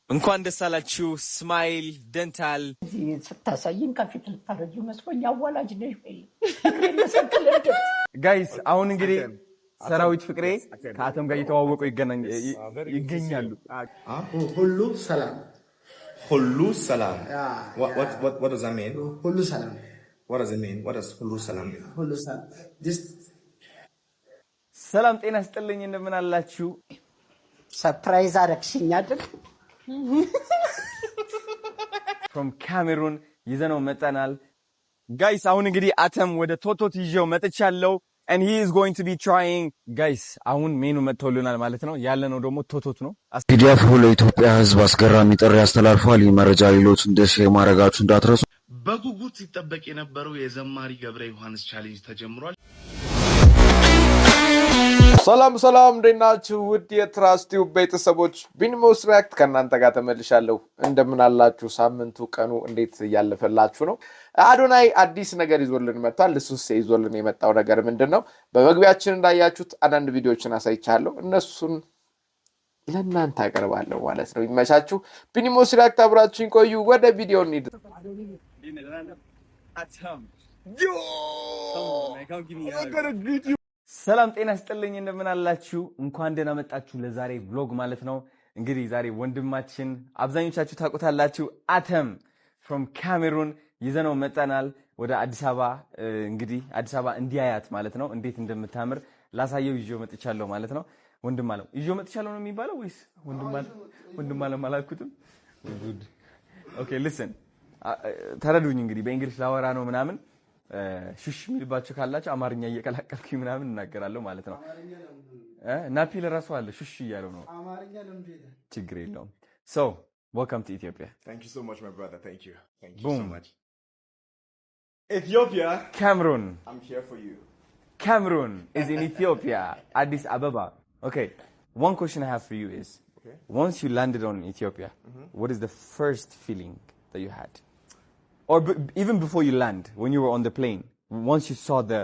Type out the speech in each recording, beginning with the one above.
እንኳን ደስ አላችሁ ስማይል ደንታል ስታሳይን ከፊት ልታረጂ መስሎኝ አዋላጅ ነሽ ጋይስ አሁን እንግዲህ ሰራዊት ፍቅሬ ከአተም ጋር እየተዋወቁ ይገኛሉ ሁሉ ሰላም What does that mean? ሁሉ ሰላም What does it mean? What does ሁሉ ሰላም mean? ሁሉ ሰላም ሰላም ጤና ይስጥልኝ እንደምን አላችሁ ሰርፕራይዝ አረክሽኝ አይደል from Cameroon ይዘነው መጣናል ጋይስ አሁን እንግዲህ አተም ወደ ቶቶት ይዤው መጥቻለሁ and he is going to be trying guys አሁን ሜኑ መጥቶልናል ማለት ነው ያለነው ደግሞ ቶቶት ነው ፒዲኤፍ ለኢትዮጵያ ህዝብ አስገራሚ ጥሪ ያስተላልፋል ይመረጃ ሌሎች እንደሽ ማረጋችሁ እንዳትረሱ በጉጉት ሲጠበቅ የነበረው የዘማሪ ገብረ ዮሐንስ ቻሌንጅ ተጀምሯል ሰላም እንደናችሁ ውድ የትራስቲው ቤተሰቦች ቢኒሞስ ሪአክት ከናንተ ጋር ተመልሻለሁ እንደምን አላችሁ ሳምንቱ ቀኑ እንዴት ያለፈላችሁ ነው አዶናይ አዲስ ነገር ይዞልን መጥቷል እሱስ ይዞልን የመጣው ነገር ምንድነው በመግቢያችን እንዳያችሁት አንዳንድ ቪዲዮዎችን አሳይቻለሁ እነሱን ለናንተ አቀርባለሁ ማለት ነው ይመቻችሁ ቢኒሞስ ሪአክት አብራችሁን ቆዩ ወደ ቪዲዮ እንሂድ ሰላም ጤና ይስጥልኝ እንደምን አላችሁ እንኳን ደህና መጣችሁ ለዛሬ vlog ማለት ነው እንግዲህ ዛሬ ወንድማችን አብዛኞቻችሁ ታውቁታላችሁ አተም from Cameroon ይዘነው መጣናል ወደ አዲስ አበባ እንግዲህ አዲስ አበባ እንዲያያት ማለት ነው እንዴት እንደምታምር ላሳየው ይዤው መጥቻለሁ ማለት ነው ወንድም አለው ይዤው መጥቻለሁ ነው የሚባለው ወይስ ወንድም አለው ማላልኩትም ጉድ ኦኬ listen ተረዱኝ እንግዲህ በእንግሊሽ ላወራ ነው ምናምን ሽሽ የሚልባችሁ ካላችሁ አማርኛ እየቀላቀልኩኝ ምናምን እናገራለሁ ማለት ነው ናፒ ለራሱ አለ ሽሽ እያለው ነው አማርኛ ለምንድን ነው ችግር የለውም so welcome to Ethiopia thank you so much my brother thank you Boom. so much Ethiopia Cameroon I'm here for you Cameroon is in Ethiopia Addis Ababa okay one question I have for you is once you landed on Ethiopia what is the first feeling that you had or even before you land when you were on the plane once you saw the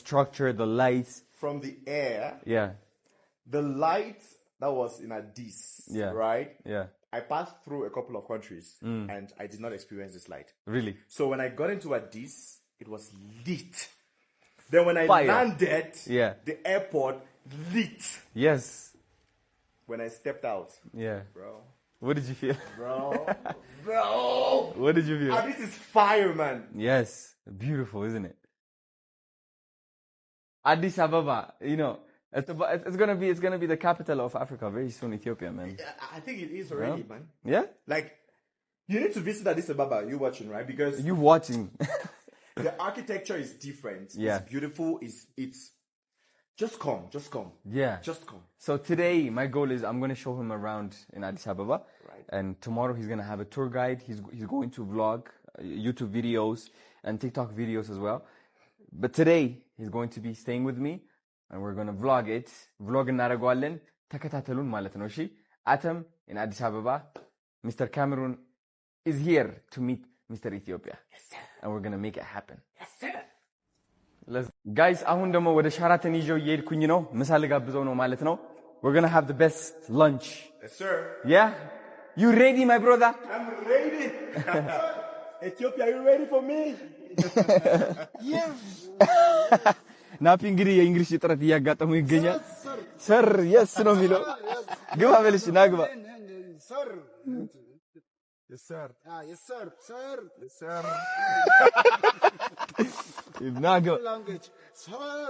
structure the lights from the air yeah the light that was in Addis right yeah I passed through a couple of countries and I did not experience this light really so when I got into Addis it was lit then when I landed the airport lit yes when I stepped out yeah bro what did you feel bro what did you feel This is fire man yes beautiful isn't it Addis Ababa you know it's going to be the capital of Africa very soon Ethiopia man I think it is already man yeah like you need to visit Addis Ababa you watching right because you watching the architecture is different yeah it's beautiful it's just come yeah just come so today my goal is I'm going to show him around in Addis Ababa right and tomorrow he's going to have a tour guide he's going to vlog YouTube videos and TikTok videos as well but today he's going to be staying with me and we're going to vlog እናደርገዋለን ተከታተሉን ማለት ነው እሺ Atem in Addis Ababa Mr. Cameroon is here to meet Mr. Ethiopia yes sir and we're going to make it happen yes sir guys አሁን ደግሞ ወደ ሻራተን ይዤው እየሄድኩኝ ነው ምሳ ልጋብዘው ነው ማለት ነው we're going to have the best lunch yes sir yeah you ready my brother I'm ready Ethiopia are you ready for me yes ናፒ እንግዲህ የእንግሊዝ ጥረት እያጋጠሙ ይገኛል ሰር yes ነው የሚለው ግባ በልሽ ናግባ sir yes sir yes sir sir yes sir ናግባ language sir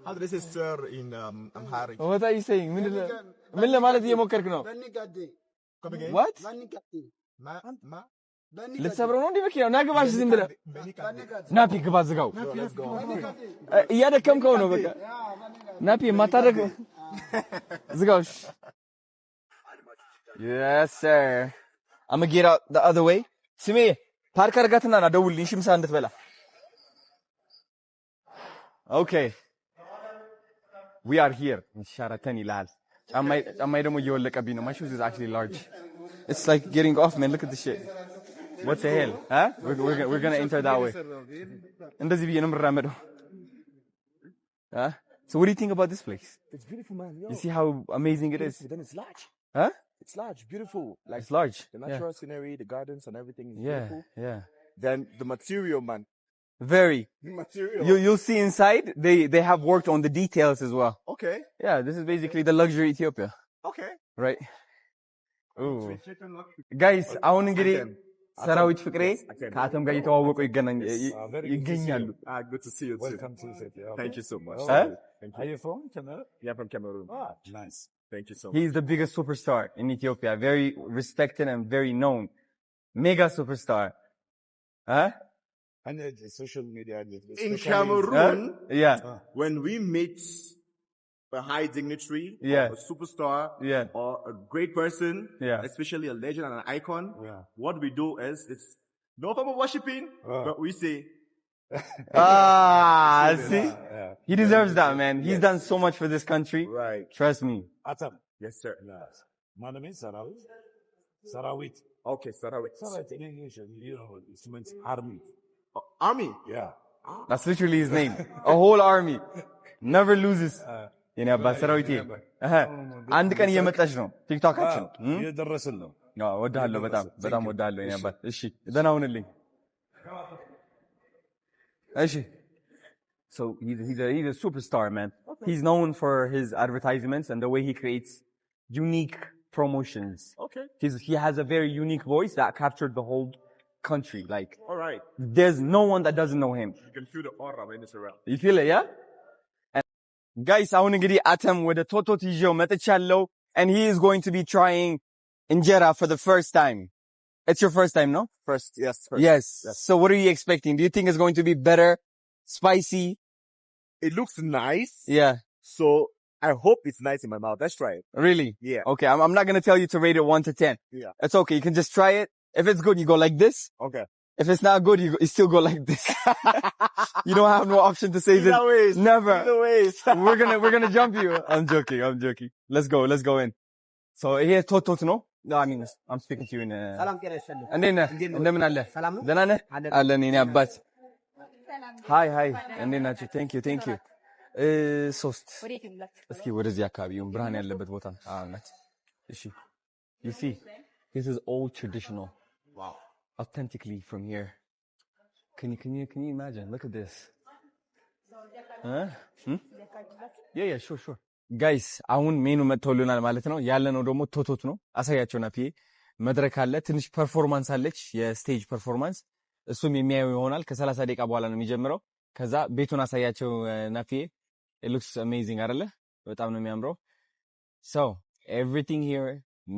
how do they say sir in Amharic what are you saying ምን ለማለት እየሞከርክ ነው come again what ma ልትሰብረው ነው እንዴ መኪናው ናግባሽ ዝም ብለህ ናፒ ግባ ዝጋው እያደከምከው ነው በቃ ናፒ የማታደርግ ዝጋውሽ yes sir I'm gonna get out the other way ስሜ ፓርክ አርጋትና ና ደውልልኝ እሺ ምሳ እንድትበላ okay we are here in Sheraton ይላል ጫማይ ደግሞ እየወለቀብኝ ነው my shoes is actually large it's like getting off man look at this shit what the hell huh we're going to enter that way እንደዚህ ብዬ ነው የምራመደው huh so what do you think about this place it's beautiful man you see how amazing it is then it's large huh It's large, beautiful. Like It's large. the natural scenery, the gardens and everything is beautiful. Yeah. Then the material, man. Very. The material. You'll see inside, they have worked on the details as well. Okay. Yeah, this is basically the luxury Ethiopia. Okay. Right? Ooh. Guys, አሁን እንግዲህ ሰራዊት ፍቅሬ ከአተም ጋር እየተዋወቁ ይገኛሉ. Good to see you too. Welcome to Ethiopia. Thank you so much. Are you from Cameroon? Yeah, from Cameroon. Nice. Thank you so much. He's the biggest superstar in Ethiopia. Very respected and very known. Mega superstar. Huh? And social media. In Cameroon, Yeah. when we meet a high dignitary, Yeah. or a superstar, Yeah. or a great person, Yeah. especially a legend and an icon, Yeah. what we do is, it's no form of worshiping, but we say, See? Yeah. He deserves that, man. He's done so much for this country. right. Trust me. Atam. Yes, sir. Yes. My name is Sarawit. Sarawit. Okay, Sarawit. Sarawit in English, you know, it means army. Army. Yeah. That's literally his name. A whole army. Never loses. የኔ አባት ሰራዊቴ አንድ ቀን እየመጣች ነው ቲክቶካችን እየደረስን ነው። ወዳለሁ በጣም ወዳለሁ የኔ አባት። እሺ ደህና ሁንልኝ። እሺ so he's a superstar, man. He's known for his advertisements and the way he creates unique promotions. Okay. He has a very unique voice that captured the whole country. Like, All right. there's no one that doesn't know him. You can feel the aura when it's around. You feel it, yeah? Guys, አሁን እንግዲህ አተም ወደ ቶቶት ይዤው መጥቻለሁ and he is going to be trying injera for the first time. It's your first time, no? First. Yes. So what are you expecting? Do you think it's going to be better? Spicy? It looks nice. Yeah. So I hope it's nice in my mouth. Let's try it. Really? Yeah. Okay, I'm not going to tell you to rate it 1 to 10. Yeah. It's okay. You can just try it. If it's good, you go like this. Okay. If it's not good, you still go like this. You don't have no option to say this. Either ways. Never. Either ways. We're gonna jump you. I'm joking. Let's go in. So here ቶቶት ነው. No, I mean, I'm speaking to you in ሰላም ጤና ይስጥልኝ። እንደምን አለ? ሰላም ነው? ደህና ነህ? አለን የኔ አባት። ሃይ እንዴት ናችሁ? Thank you. ሶስት እስኪ ወደዚህ አካባቢውን ብርሃን ያለበት ቦታ ናት። እሺ. You see, this is all traditional. Wow. Authentically from here. Can you imagine? Look at this. Huh? Yeah, sure. Guys, አሁን ሜኑ መጥቶልናል ማለት ነው። ያለነው ደግሞ ቶቶት ነው። አሳያቸው ናፊ መድረክ አለ። ትንሽ ፐርፎርማንስ አለች፣ የስቴጅ ፐርፎርማንስ። እሱም የሚያዩ ይሆናል። ከ30 ደቂቃ በኋላ ነው የሚጀምረው። ከዛ ቤቱን አሳያቸው ናፊ። It looks amazing አይደለ? በጣም ነው የሚያምረው. So, everything here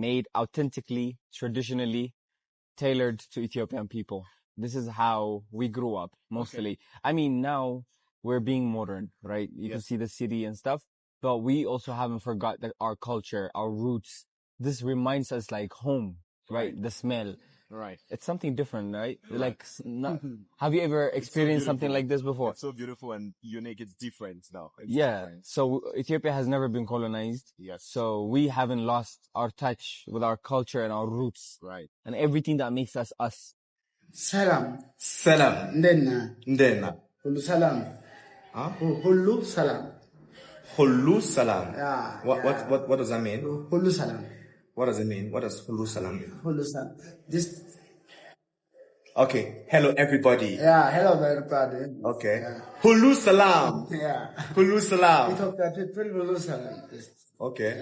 made authentically, traditionally, tailored to Ethiopian people. This is how we grew up mostly. Okay. I mean, now we're being modern, right? You can see the city and stuff, but we also haven't forgot that our culture, our roots. This reminds us like home, right? The smell. Right. It's something different, right? Like, have you ever experienced something like this before? It's so beautiful and unique. It's different now. It's different. So Ethiopia has never been colonized. Yes. So we haven't lost our touch with our culture and our roots. Right. And everything that makes us us. ሰላም እንደና ሁሉ ሰላም ሁሉ ሰላም Hullu salam. Yeah. What does that mean? ሁሉ ሰላም What does it mean? What does hullu salam mean? ሁሉ ሰላም this Okay. Hello everybody. hello everybody Okay. Hullu salam. Hullu salam. ኢትዮጵያ people ሁሉ ሰላም Okay.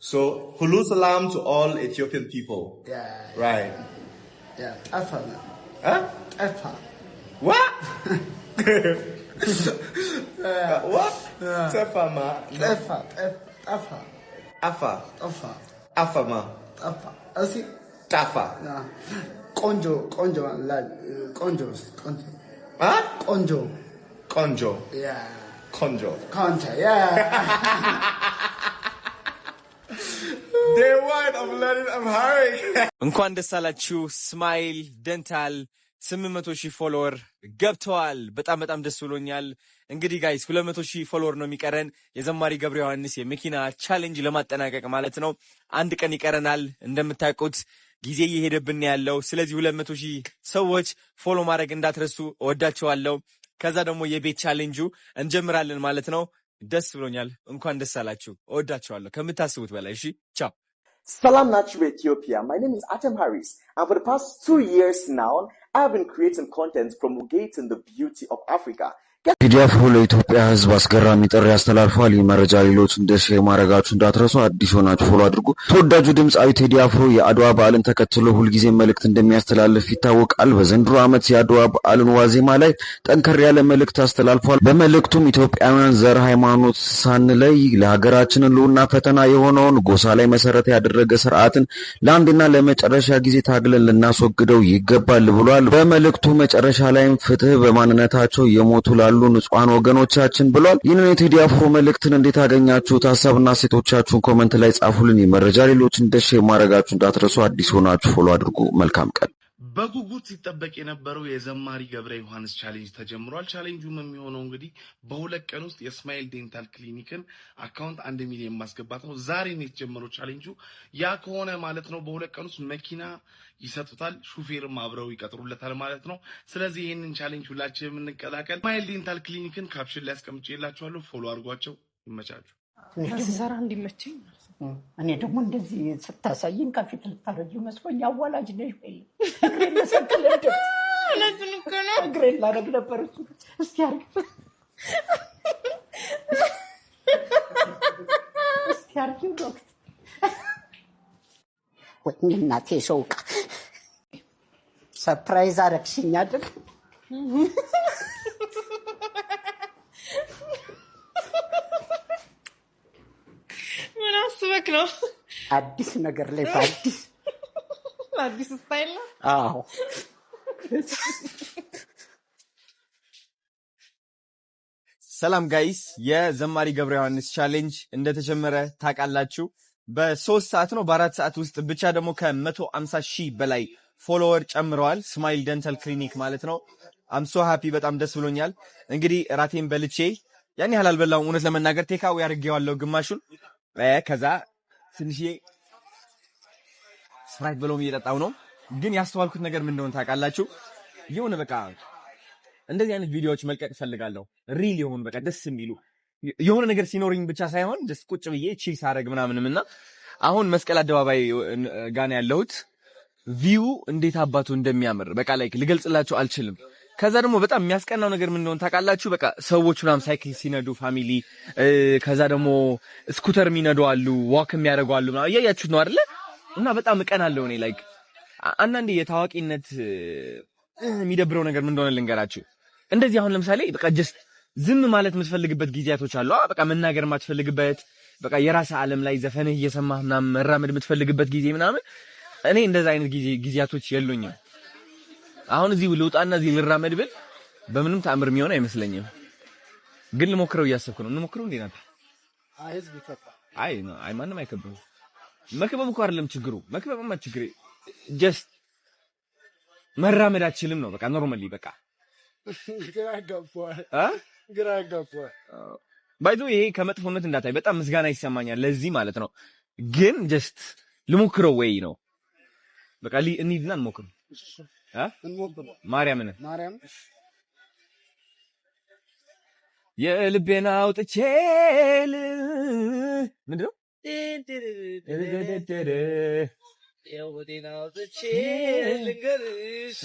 So hullu salam to all Ethiopian people. Right. ጠፋ Huh? ጠፋ What? What? Tefama. ጠፋ Afa. ጠፋ Afama. ጠፋ እሺ Tafa. ቆንጆ Huh? ቆንጆ Konjo. Konjo. Day one of learning Amharic. እንኳን ደስ አላችሁ። ስማይል ደንታል 800,000 ፎሎወር ገብተዋል። በጣም ደስ ብሎኛል። እንግዲህ ጋይስ 200,000 ፎሎወር ነው የሚቀረን የዘማሪ ገብረ ዮሐንስ የመኪና ቻሌንጅ ለማጠናቀቅ ማለት ነው። አንድ ቀን ይቀረናል። እንደምታውቁት ጊዜ እየሄደብን ያለው። ስለዚህ 200,000 ሰዎች ፎሎ ማድረግ እንዳትረሱ። እወዳቸዋለሁ። ከዛ ደግሞ የቤት ቻሌንጁ እንጀምራለን ማለት ነው። ደስ ብሎኛል። እንኳን ደስ አላችሁ። እወዳቸዋለሁ ከምታስቡት በላይ። እሺ ቻው። Salam Nature Ethiopia. My name is Atem Harris, and for the past 2 years now, I've been creating content promulgating the beauty of Africa. ቴዲ አፍሮ ለኢትዮጵያ ሕዝብ አስገራሚ ጥሪ አስተላልፏል። የመረጃ ሌሎች እንደ ሼር ማድረጋችሁ እንዳትረሱ። አዲስ ሆናችሁ ፎሎ አድርጉ። ተወዳጁ ድምጻዊ ቴዲ አፍሮ የአድዋ በዓልን ተከትሎ ሁልጊዜ መልእክት እንደሚያስተላልፍ ይታወቃል። በዘንድሮ ዓመት የአድዋ በዓልን ዋዜማ ላይ ጠንከር ያለ መልእክት አስተላልፏል። በመልእክቱም ኢትዮጵያውያን ዘር፣ ሃይማኖት ሳንለይ ለሀገራችን ሕልውና ፈተና የሆነውን ጎሳ ላይ መሰረት ያደረገ ስርዓትን ለአንድና ለመጨረሻ ጊዜ ታግለን ልናስወግደው ይገባል ብሏል። በመልእክቱ መጨረሻ ላይም ፍትህ በማንነታቸው የሞቱ ላሉ ንጹሃን ወገኖቻችን ብሏል። ይህንን የቴዲ አፍሮ መልእክትን እንዴት አገኛችሁት? ሀሳብና ሴቶቻችሁን ኮሜንት ላይ ጻፉልን። የመረጃ ሌሎች እንደ ሼር ማድረጋችሁ እንዳትረሱ። አዲስ ሆናችሁ ፎሎ አድርጉ። መልካም ቀን። በጉጉት ሲጠበቅ የነበረው የዘማሪ ገብረ ዮሐንስ ቻሌንጅ ተጀምሯል። ቻሌንጁም የሚሆነው እንግዲህ በሁለት ቀን ውስጥ የስማይል ዴንታል ክሊኒክን አካውንት 1 ሚሊዮን ማስገባት ነው። ዛሬ ነው የተጀመረው ቻሌንጁ። ያ ከሆነ ማለት ነው በሁለት ቀን ውስጥ መኪና ይሰጡታል፣ ሹፌርም አብረው ይቀጥሩለታል ማለት ነው። ስለዚህ ይህንን ቻሌንጅ ሁላችንም እንቀላቀል። ስማይል ዴንታል ክሊኒክን ካፕሽን ላይ አስቀምጬላችኋለሁ። ፎሎ አድርጓቸው። ይመቻችሁ። ሲሰራ እንዲመቸኝ እኔ ደግሞ እንደዚህ ስታሳይኝ ከፊት ልታረጂ መስሎኝ አዋላጅ ነሽ ወይ እግሬን መሰከለ እግሬን ላደርግ ነበር። እስቲ አርግ እስቲ አርጊ ዶክተር ወይ እናቴ ሸውቃ ሰርፕራይዝ አረግሽኝ አይደል? ምን አስበክ ነው? አዲስ ነገር ላይ አዲስ ስታይል ነው። አዎ ሰላም ጋይስ፣ የዘማሪ ገብረ ዮሐንስ ቻሌንጅ እንደተጀመረ ታውቃላችሁ። በ3 ሰዓት ነው፣ በ4 ሰዓት ውስጥ ብቻ ደግሞ ከ150,000 በላይ ፎሎወር ጨምረዋል። ስማይል ደንታል ክሊኒክ ማለት ነው። አም ሶ ሃፒ፣ በጣም ደስ ብሎኛል። እንግዲህ ራቴን በልቼ ያን ያህል አልበላሁም፣ እውነት ለመናገር ቴካዊ አድርጌዋለሁ ግማሹን። ከዛ ትንሽዬ ስፕራይት ብሎም እየጠጣው ነው። ግን ያስተዋልኩት ነገር ምን እንደሆነ ታውቃላችሁ? የሆነ በቃ እንደዚህ አይነት ቪዲዮዎች መልቀቅ እፈልጋለሁ። ሪል የሆኑ በቃ ደስ የሚሉ የሆነ ነገር ሲኖርኝ ብቻ ሳይሆን ጀስት ቁጭ ብዬ ቺስ አረግ ምናምንምና አሁን መስቀል አደባባይ ጋር ያለሁት ቪው እንዴት አባቱ እንደሚያምር በቃ ላይክ ልገልጽላችሁ አልችልም። ከዛ ደግሞ በጣም የሚያስቀናው ነገር ምን እንደሆነ ታውቃላችሁ? በቃ ሰዎች ምናምን ሳይክል ሲነዱ ፋሚሊ፣ ከዛ ደግሞ ስኩተር የሚነዱ አሉ፣ ዋክ የሚያደርጉ አሉ ምናምን እያያችሁት ነው አይደለ? እና በጣም እቀናለሁ እኔ ላይክ አንዳንዴ የታዋቂነት የሚደብረው ነገር ምን እንደሆነ ልንገራችሁ። እንደዚህ አሁን ለምሳሌ በቃ ጀስት ዝም ማለት የምትፈልግበት ጊዜያቶች አሉ። በቃ መናገር የማትፈልግበት በቃ የራስህ ዓለም ላይ ዘፈንህ እየሰማህ ምናምን መራመድ የምትፈልግበት ጊዜ ምናምን። እኔ እንደዛ አይነት ጊዜያቶች የሉኝም። አሁን እዚህ ልውጣና እዚህ ልራመድ ብል በምንም ተአምር የሚሆን አይመስለኝም። ግን ልሞክረው እያሰብኩ ነው። እንሞክረው እንዴ ናት? አይ ማንም አይከብም። መክበብ እኮ አይደለም ችግሩ። መክበብማ ችግር ጀስት መራመድ አችልም ነው በቃ ኖርማሊ በቃ ግራ ገባህ። ባይዞ ይሄ ከመጥፎነት እንዳታይ በጣም ምስጋና ይሰማኛል ለዚህ ማለት ነው። ግን ጀስት ልሞክረው ወይ ነው በቃ እንሂድና እንሞክረው። ማርያምን የልቤን አውጥቼ ምንድን ነው የልቤን አውጥቼ ልንገርሽ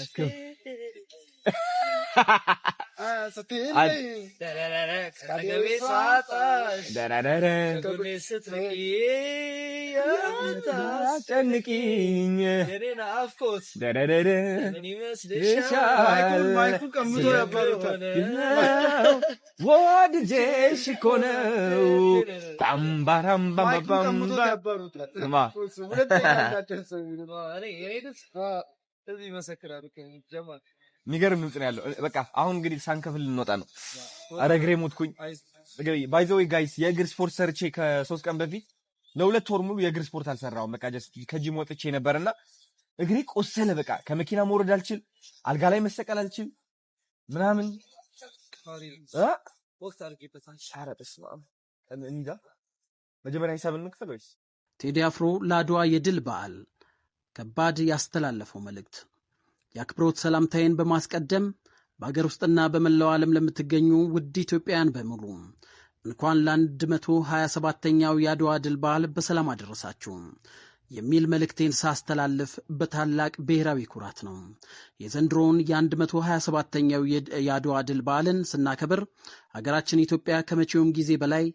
ጨንቂኝ ወድጄሽ እኮ ነው የሚገርም ድምጽ ነው ያለው። በቃ አሁን እንግዲህ ሳንከፍል እንወጣ ነው። ኧረ እግሬ ሞትኩኝ። ባይ ዘ ዌይ ጋይስ የእግር ስፖርት ሰርቼ ከ3 ቀን በፊት ለ2 ወር ሙሉ የእግር ስፖርት አልሰራሁም። በቃ ጀስት ከጂም ወጥቼ ነበርና እግሬ ቆሰለ። በቃ ከመኪና መውረድ አልችል፣ አልጋ ላይ መሰቀል አልችል ምናምን ወቅት አድርጌበታል። ኧረ በስመ አብ እንጃ። መጀመሪያ ሂሳብ እንክፈል ወይስ? ቴዲ አፍሮ ለአድዋ የድል በዓል ከባድ ያስተላለፈው መልእክት። የአክብሮት ሰላምታዬን በማስቀደም በአገር ውስጥና በመላው ዓለም ለምትገኙ ውድ ኢትዮጵያውያን በሙሉ እንኳን ለ127ኛው የአድዋ ድል በዓል በሰላም አደረሳችሁ። የሚል መልእክቴን ሳስተላልፍ በታላቅ ብሔራዊ ኩራት ነው። የዘንድሮውን የ127ኛው የአድዋ ድል በዓልን ስናከብር ሀገራችን ኢትዮጵያ ከመቼውም ጊዜ በላይ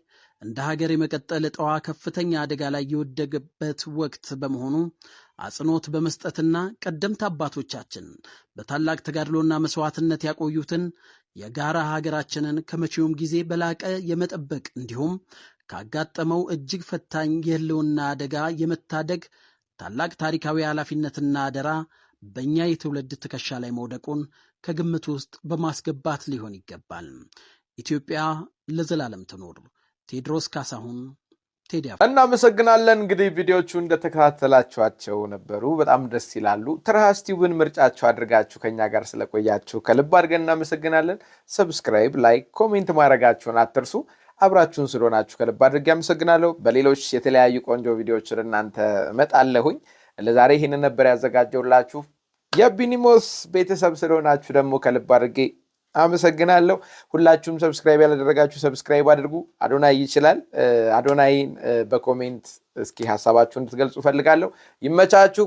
እንደ ሀገር የመቀጠል ዕጣዋ ከፍተኛ አደጋ ላይ የወደቀበት ወቅት በመሆኑ አጽንኦት በመስጠትና ቀደምት አባቶቻችን በታላቅ ተጋድሎና መስዋዕትነት ያቆዩትን የጋራ ሀገራችንን ከመቼውም ጊዜ በላቀ የመጠበቅ እንዲሁም ካጋጠመው እጅግ ፈታኝ የህልውና አደጋ የመታደግ ታላቅ ታሪካዊ ኃላፊነትና አደራ በእኛ የትውልድ ትከሻ ላይ መውደቁን ከግምት ውስጥ በማስገባት ሊሆን ይገባል። ኢትዮጵያ ለዘላለም ትኖር። ቴዎድሮስ ካሳሁን ቴዲ አፍሮ። እናመሰግናለን። እንግዲህ ቪዲዮቹ እንደተከታተላችኋቸው ነበሩ። በጣም ደስ ይላሉ። ትራስ ቲዩብን ምርጫችሁ አድርጋችሁ ከኛ ጋር ስለቆያችሁ ከልብ አድርገን እናመሰግናለን። ሰብስክራይብ፣ ላይክ፣ ኮሜንት ማድረጋችሁን አትርሱ። አብራችሁን ስለሆናችሁ ከልብ አድርጌ አመሰግናለሁ። በሌሎች የተለያዩ ቆንጆ ቪዲዮዎች እናንተ እመጣለሁኝ። ለዛሬ ይሄንን ነበር ያዘጋጀውላችሁ። የቢኒሞስ ቤተሰብ ስለሆናችሁ ደግሞ ከልብ አድርጌ አመሰግናለሁ። ሁላችሁም ሰብስክራይብ ያላደረጋችሁ ሰብስክራይብ አድርጉ። አዶናይ ይችላል። አዶናይን በኮሜንት እስኪ ሐሳባችሁን እንድትገልጹ ፈልጋለሁ። ይመቻችሁ።